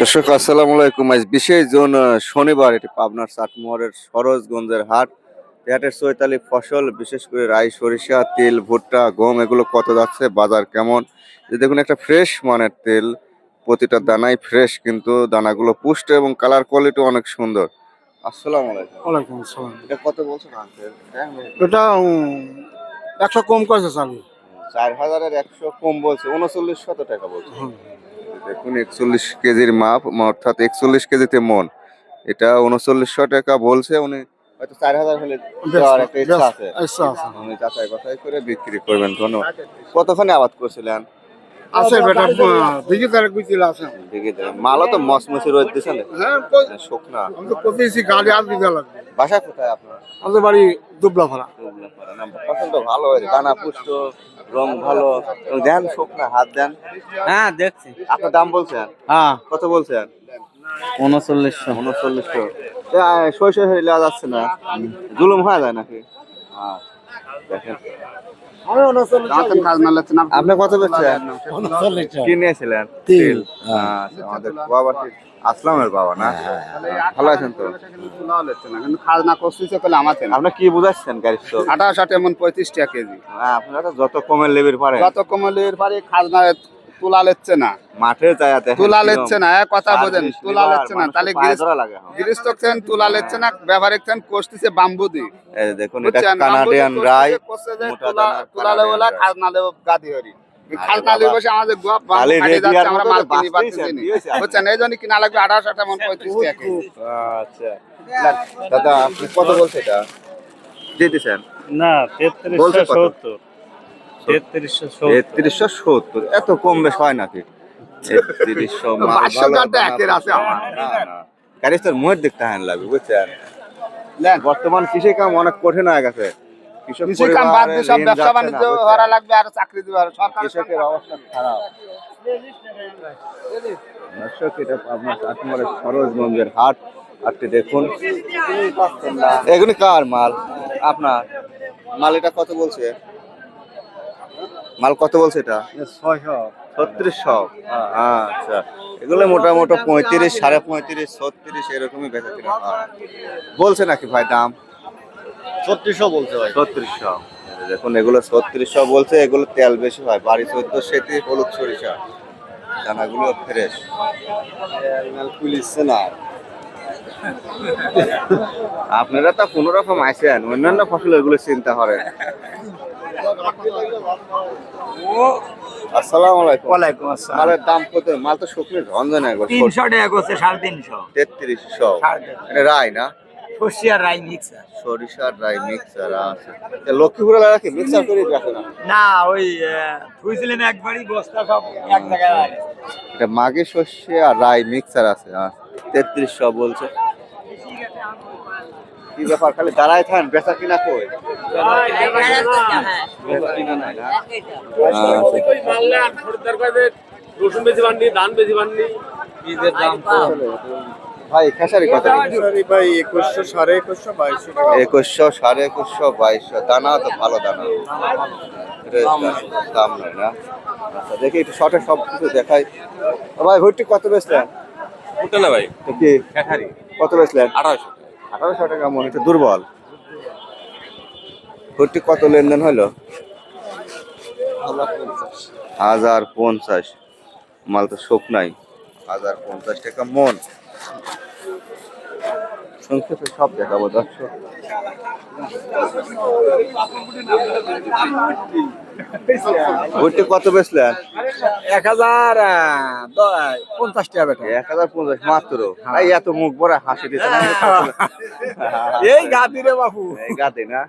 দর্শক আসসালামু আলাইকুম। আজ 20 জুন শনিবার, এটি পাবনার চাটমোহরের সরোজগঞ্জের হাট। এই হাটের চৈতালি ফসল, বিশেষ করে রাই, সরিষা, তিল, ভুট্টা, গম এগুলো কত যাচ্ছে, বাজার কেমন। যে দেখুন, একটা ফ্রেশ মানের তেল, প্রতিটা দানাই ফ্রেশ, কিন্তু দানাগুলো পুষ্ট এবং কালার কোয়ালিটি অনেক সুন্দর। আসসালামু আলাইকুম। ওয়ালাইকুম আসসালাম। এটা কত বলছেন আঙ্কেল? এটা 100 কম করেছে চালু। 4000-এর 100 কম বলছে, 3900 টাকা বলছে। দেখুন 41 কেজির মাপ, অর্থাৎ 41 কেজিতে মন। এটা 3900 টাকা বলছে। উনি হয়তো 4000 হলে দেওয়ার একটা ইচ্ছা আছে। উনি যাচাই বাছাই করে বিক্রি করবেন। ধন্যবাদ। কতখানি আবাদ করছিলেন? আছে বেটা, দিকে তার গুছিল আছে। দেখে দেবেন, মালও তো মসমসি রোদ দিচ্ছেন, হ্যাঁ, শুকনা। আমি তো কোথায় গাড়ি আর দিতে লাগবে। বাসা কোথায় আপনার? আমাদের বাড়ি দুবলা ভাড়া। পছন্দ ভালো হয়েছে, দানা পুষ্ট, রং ভালো। দেন শুকনা, হাত দেন। হ্যাঁ দেখছি। আপনার দাম বলছেন? হ্যাঁ কত বলছেন? 3900। 3900। শৈশব হয়ে যাওয়া যাচ্ছে না, জুলুম হয়ে যায় নাকি? দেখেন আপনি কত বেচছেন? কি নিয়েছিলেন? তিল। আচ্ছা, আমাদের বাবা আসলামের বাবা না? ভালো আছেন তো? আপনি কি বুঝাচ্ছেন গাড়ি? 28 এমন 35 টাকা কেজি। আপনারা যত কমের লেবির পারে, যত কমলের পারে খাজনা তুলা লেচ্ছে না, মাঠে যায় দেখেন তুলা লেচ্ছে না। এক কথা বোঝেন, তুলা লেচ্ছে না। তাহলে গৃহস্থ তুলা লেচ্ছে না, ব্যবহারিক কোষটিছে বাম্বু দি। দেখুন, এটা কানাডিয়ান রাই, তুলা লেওলা খাজনা লেও গাদি হরি। খাজনা লেও বসে আমাদের গোয়া বাম্বু কাটে যাচ্ছে, আমরা মাল কিনি পাচ্ছি না। বুঝছেন, এই জন্য কিনা লাগবে 28 এমন 35 টাকা কেজি। আচ্ছা দাদা, আপনি কত বলছে এটা দিতেছেন? না 3370। 3370। এত কম বেশ হয় নাকি? 3300 গাড়ি তোর মুহের দেখতে হান লাগবে, বুঝছেন। বর্তমান কৃষি কাম অনেক কঠিন হয়ে গেছে। কৃষি কাম বাদ দিয়ে সব ব্যবসা বাণিজ্য করা লাগবে, আর চাকরি দিবে। কৃষকের অবস্থা খারাপ। দর্শক, এটা আপনার চাটমোহরের সরোজগঞ্জের হাট। হাটটি দেখুন, এগুলি কার মাল? আপনার মাল। এটা কত বলছে? মাল কত বলছে এটা? 3600। আচ্ছা, এগুলো মোটামুটি 35, 35.5, 36 এরকমই বেচা কিনা হয়। বলছে নাকি ভাই দাম? 3600 বলছে ভাই। 3600। দেখুন, এগুলো 3600 বলছে। এগুলো তেল বেশি হয়, বাড়ি 14 সেটি হলুদ সরিষা, দানাগুলো ফ্রেশ। আপনারা তো কোনো রকম আছেন, অন্যান্য ফসল এগুলো চিন্তা করেন। আসসালামু আলাইকুম। ওয়ালাইকুম আসসালাম। মালের দাম কত? মাল তো শুকনো ঝঞ্ঝনা। 300 টাকা করছে, 350। 3300। এটা রাই না? সর্ষিয়ার রাই মিক্সার। সরিষার রাই মিক্সার আছে। লক্ষ্মীপুর এলাকা কি মিক্সার করে রাখে না? না, ওই থুইছিলেন একবারই বস্তা সব এক জায়গায়। এটা মাগে শস্যে আর রাই মিক্সার আছে। 3300 বলছে। কি ব্যাপার, খালি দাঁড়ায় থাকেন, বেচা কিনা কই? বেচা কিনা নাই না? রসুন বেশি বাননি, ধান বেশি বাননি। বীজের দাম কম। ভাই খেসারি কত? ভাই 2100, 2150, 2200। 2100, 2150, 2200। দানা তো ভালো দানা, দাম নয় না? আচ্ছা, দেখি একটু শর্টে সব কিছু দেখাই। ভাই ভুট্টি কত বেচলেন? উঠে না ভাই, কি খেসারি কত বেচলেন? 1800। 1800 টাকা মনে হচ্ছে দুর্বল। ভুট্টি কত লেনদেন হলো? 1050। মাল তো শোক নাই। 1050 টাকা মন। সংক্ষেপে সব দেখাবো দর্শক। ভুট্টি কত বেচলেন? 1050 টাকা বেটা। 1050 মাত্র? এই এত মুখ ভরা হাসি দিচ্ছে না? এই গাদি রে বাপু। এই গাতে না?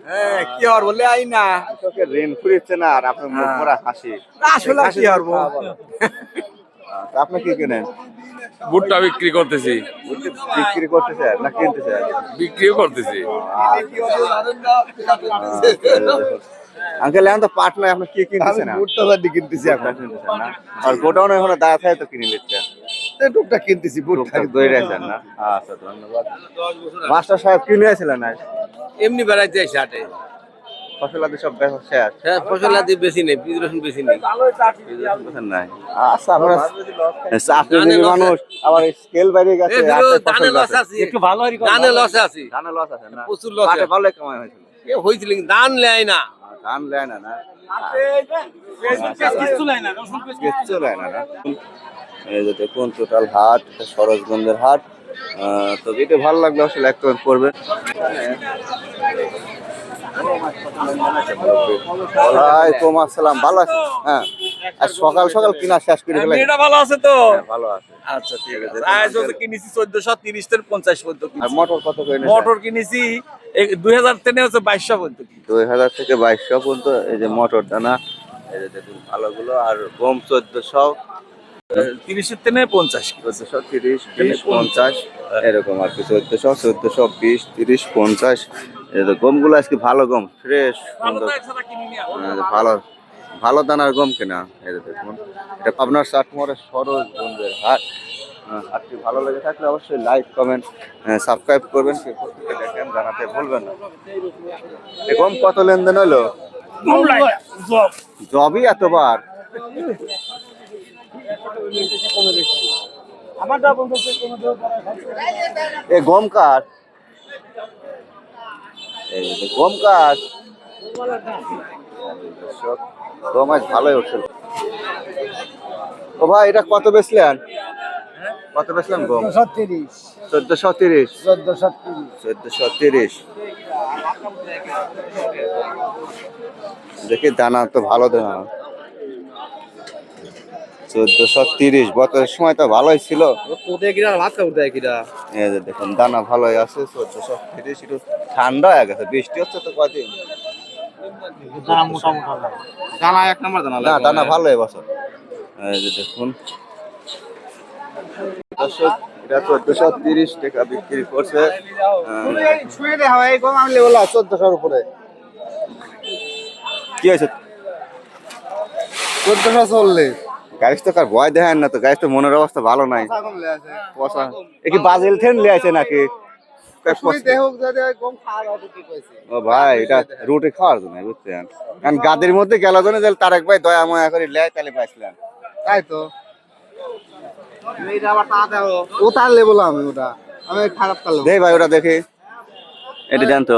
কি আর বলে আই না। কৃষকের ঋণ ফুরিচ্ছে না, আর আপনার মুখ ভরা হাসি। আসলে কি আর বল। আপনি কি কেনেন? ভুট্টা বিক্রি করতেছি। বিক্রি করতেছে না কিনতেছে? বিক্রিও করতেছি। আঙ্কেল এখন তো পাট নয়, আপনি কি কিনতেছেন? ভুট্টা কিনতেছি এখন। না, আর গোটাও নয়, এখন দাঁড়া থাকে তো কিনে নিচ্ছেন। টুকটা কিনতেছি ভুট্টা। দৌড়াইছেন না? আচ্ছা, ধন্যবাদ। মাস্টার সাহেব কি নিয়েছিলেন? এমনি বেড়াইতে এসে হাটে। ফসলাদি সব বেচা শেষ? হ্যাঁ ফসল আদি বেশি নেই, বীজ রসুন বেশি নেই। বুঝেন নাই? আচ্ছা আমরা চাকরিজীবী মানুষ, আবার স্কেল বাইরে গেছে, হাতে ফসল গেছে। একটু ভালো হরি ধানে লসে আছি, ধানে লস আছে না? প্রচুর লস পাটে ভালো কামাই হয়েছিল। এ হয়েছিল কিন্তু ধান নেয় না। ধান লেয় না না? কিছু নাই না, রসুন পেঁয়াজ কিচ্ছু লেয় না না? এই যে দেখুন টোটাল হাট, এটা সরোজগঞ্জের হাট। তো এটা ভালো লাগলো, আসলে এক কমেন্ট করবেন। ওয়ালাইকুম আসসালাম, ভালো আছি? হ্যাঁ, আর সকাল সকাল কিনা শেষ করে ফেলে। এটা ভালো আছে তো? হ্যাঁ, ভালো আছে। আচ্ছা ঠিক আছে। আজ হচ্ছে কিনেছি 1430 থেকে 50 পর্যন্ত আর কিনেছি। মটর কত করে নিয়েছেন? মোটর কিনেছি 2000 থেকে হচ্ছে 2200 পর্যন্ত কিনেছি। 2000 থেকে 2200 পর্যন্ত। এই যে মটর দানা, এই যে দেখুন ভালোগুলো। আর গম 1400, 30 থেকে 50 1430, 30, 50 এরকম আর কি। 1400, 1420, 30, 50। এই যে গমগুলো আজকে ভালো গম, ফ্রেশ সুন্দর। ভালো ভালো দানার গম কেনা। এই যে দেখুন, এটা পাবনার চাটমোহরের সরোজগঞ্জের হাট। হাটটি ভালো লেগে থাকলে অবশ্যই লাইক, কমেন্ট, সাবস্ক্রাইব করবেন। কে কোথা থেকে দেখেন জানাতে ভুলবেন না। এই গম কত লেনদেন হলো? জবই এতবার? এ গম কার? এই যে গম কার? দর্শক, গম আজ ভালোই উঠছিল। ও ভাই, এটা কত বেচলেন? কত বেচলেন গম? 1430। 1430। দেখি দানা তো ভালো দানা। 1430 বছরের সময় তো ভালোই ছিল। এই যে দেখুন দানা ভালোই আছে। 1430। একটু ঠান্ডা হয়ে গেছে, বৃষ্টি হচ্ছে তো কয়দিন। দানা এক নম্বর দানা না, দানা ভালো এবছর। এই যে দেখুন দর্শক, এটা 1430 টাকা বিক্রি করছে। ছুঁয়ে দেওয়া হয় গম আনলে বলা 1400 উপরে। কি হয়েছে? 1440 গাড়ি তো কার ভয় দেখেন না তো, গাড়ি তো মনের অবস্থা ভালো নাই। পয়সা এ কি বাজেল ট্রেন লিয়ে আছে নাকি? ও ভাই, এটা রুটি খাওয়ার জন্য বুঝছেন, কারণ গাদের মধ্যে গেল জন্য তারেক ভাই দয়া ময়া করে লেয় তাহলে পাইছিলাম। তাই তো ও তাহলে বললাম আমি ওটা আমি খারাপ করলাম। দে ভাই ওটা দেখি, এটি জানতো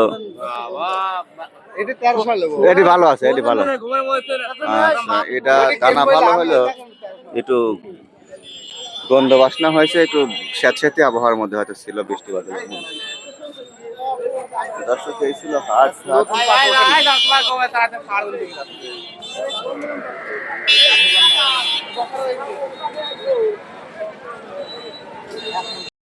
এটা 1300 নেবো। এটি ভালো আছে, এটি ভালো। আচ্ছা, এটা দানা ভালো হলো, একটু গন্ধ বাসনা হয়েছে, একটু স্যাঁতস্যাঁতে আবহাওয়ার মধ্যে হয়তো ছিল, বৃষ্টি বাদল। দর্শক, এই ছিল হাট।